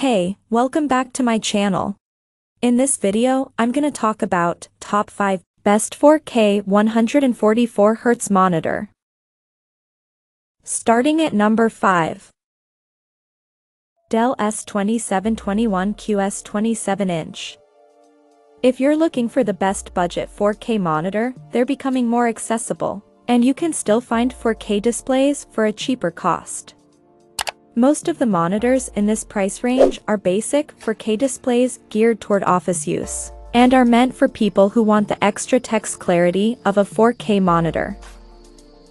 Hey, welcome back to my channel. In this video, I'm gonna talk about top 5 best 4K 144Hz monitor. Starting at number 5. Dell S2721QS 27-inch. If you're looking for the best budget 4K monitor, they're becoming more accessible, and you can still find 4K displays for a cheaper cost. Most of the monitors in this price range are basic 4K displays geared toward office use, and are meant for people who want the extra text clarity of a 4K monitor.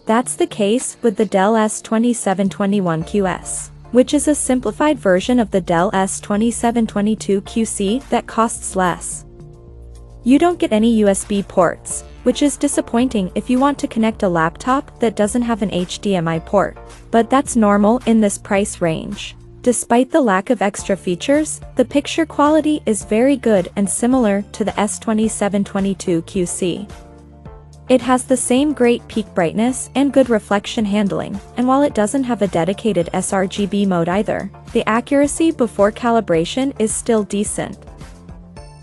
That's the case with the Dell S2721QS, which is a simplified version of the Dell S2722QC that costs less. You don't get any USB ports, which is disappointing if you want to connect a laptop that doesn't have an HDMI port, but that's normal in this price range. Despite the lack of extra features, the picture quality is very good and similar to the S2722QC. It has the same great peak brightness and good reflection handling, and while it doesn't have a dedicated sRGB mode either, the accuracy before calibration is still decent.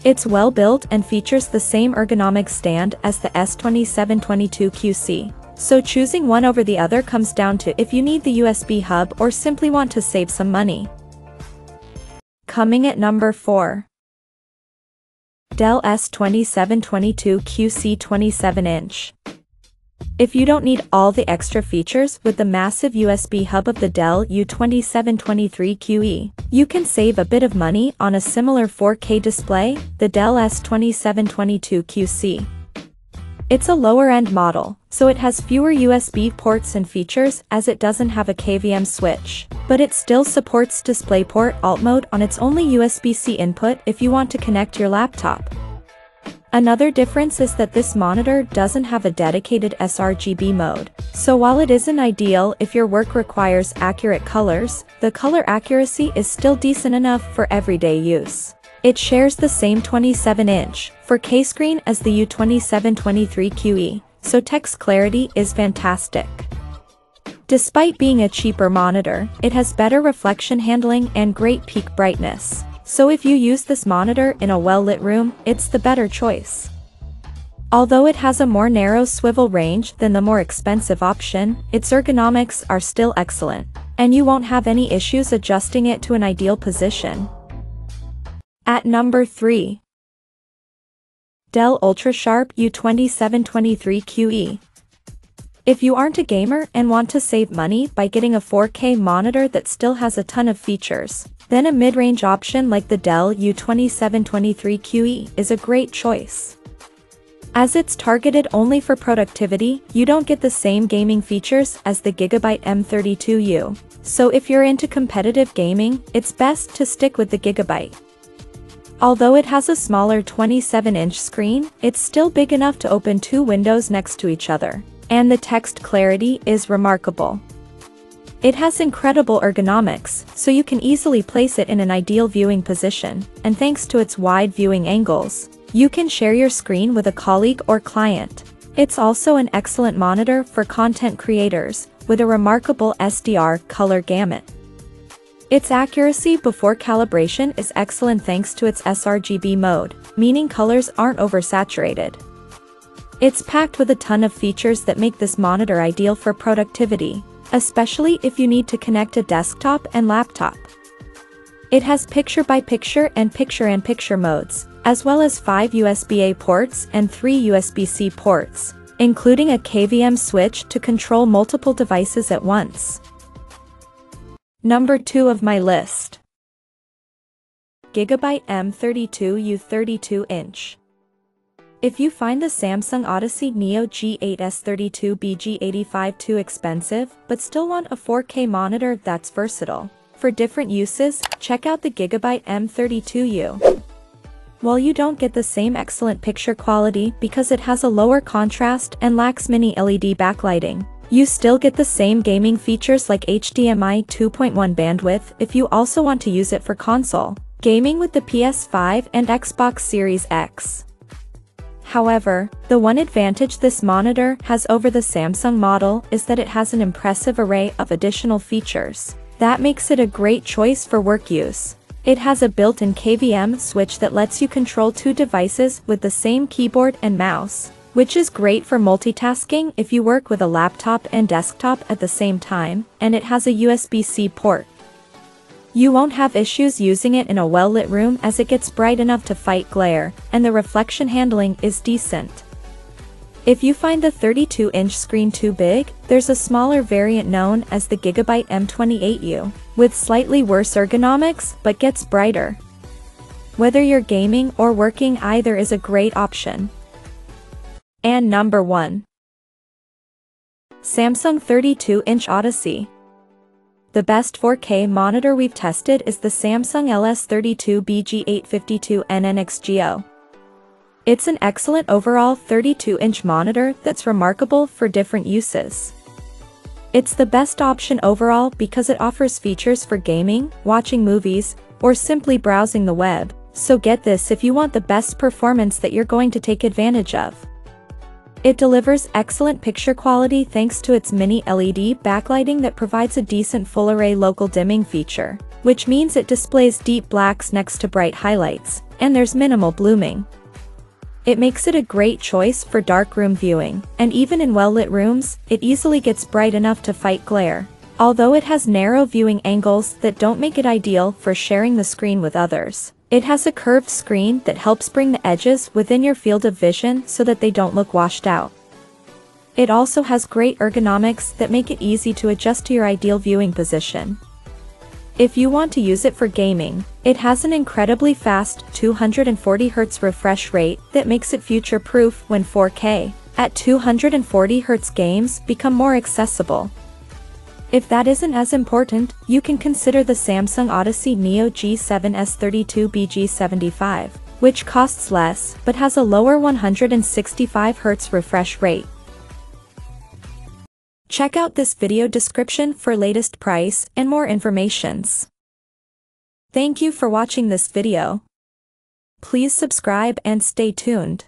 It's well built and features the same ergonomic stand as the S2722QC, so choosing one over the other comes down to if you need the USB hub or simply want to save some money. Coming at number 4. Dell S2722QC 27-inch. If you don't need all the extra features with the massive USB hub of the Dell U2723QE, you can save a bit of money on a similar 4K display, the Dell S2722QC. It's a lower-end model, so it has fewer USB ports and features as it doesn't have a KVM switch, but it still supports DisplayPort Alt mode on its only USB-C input if you want to connect your laptop. Another difference is that this monitor doesn't have a dedicated sRGB mode, so while it isn't ideal if your work requires accurate colors, the color accuracy is still decent enough for everyday use. It shares the same 27-inch 4K screen as the U2723QE, so text clarity is fantastic. Despite being a cheaper monitor, it has better reflection handling and great peak brightness. So if you use this monitor in a well-lit room, it's the better choice. Although it has a more narrow swivel range than the more expensive option, its ergonomics are still excellent, and you won't have any issues adjusting it to an ideal position. At number 3. Dell UltraSharp U2723QE. If you aren't a gamer and want to save money by getting a 4K monitor that still has a ton of features, then a mid-range option like the Dell U2723QE is a great choice. As it's targeted only for productivity, you don't get the same gaming features as the GIGABYTE M32U, so if you're into competitive gaming, it's best to stick with the GIGABYTE. Although it has a smaller 27-inch screen, it's still big enough to open two windows next to each other, and the text clarity is remarkable. It has incredible ergonomics, so you can easily place it in an ideal viewing position, and thanks to its wide viewing angles, you can share your screen with a colleague or client. It's also an excellent monitor for content creators, with a remarkable SDR color gamut. Its accuracy before calibration is excellent thanks to its sRGB mode, meaning colors aren't oversaturated. It's packed with a ton of features that make this monitor ideal for productivity, especially if you need to connect a desktop and laptop. It has picture-by-picture and picture-in-picture modes, as well as 5 USB-A ports and 3 USB-C ports, including a KVM switch to control multiple devices at once. Number 2 of my list. GIGABYTE M32U 32-inch. If you find the Samsung Odyssey Neo G8S32BG85 too expensive, but still want a 4K monitor that's versatile for different uses, check out the GIGABYTE M32U. While you don't get the same excellent picture quality because it has a lower contrast and lacks mini LED backlighting, you still get the same gaming features like HDMI 2.1 bandwidth if you also want to use it for console gaming with the PS5 and Xbox Series X. However, the one advantage this monitor has over the Samsung model is that it has an impressive array of additional features that makes it a great choice for work use. It has a built-in KVM switch that lets you control two devices with the same keyboard and mouse, which is great for multitasking if you work with a laptop and desktop at the same time, and it has a USB-C port. You won't have issues using it in a well-lit room as it gets bright enough to fight glare, and the reflection handling is decent. If you find the 32-inch screen too big, there's a smaller variant known as the GIGABYTE M28U, with slightly worse ergonomics but gets brighter. Whether you're gaming or working, either is a great option. And number 1. Samsung 32-inch Odyssey. The best 4K monitor we've tested is the Samsung LS32BG852NNXGO. It's an excellent overall 32-inch monitor that's remarkable for different uses. It's the best option overall because it offers features for gaming, watching movies, or simply browsing the web, so get this if you want the best performance that you're going to take advantage of. It delivers excellent picture quality thanks to its mini LED backlighting that provides a decent full-array local dimming feature, which means it displays deep blacks next to bright highlights, and there's minimal blooming. It makes it a great choice for darkroom viewing, and even in well-lit rooms, it easily gets bright enough to fight glare, although it has narrow viewing angles that don't make it ideal for sharing the screen with others. It has a curved screen that helps bring the edges within your field of vision so that they don't look washed out. It also has great ergonomics that make it easy to adjust to your ideal viewing position. If you want to use it for gaming, it has an incredibly fast 240Hz refresh rate that makes it future-proof when 4K at 240Hz games become more accessible. If that isn't as important, you can consider the Samsung Odyssey Neo G7S32BG75, which costs less but has a lower 165Hz refresh rate. Check out this video description for latest price and more informations. Thank you for watching this video. Please subscribe and stay tuned.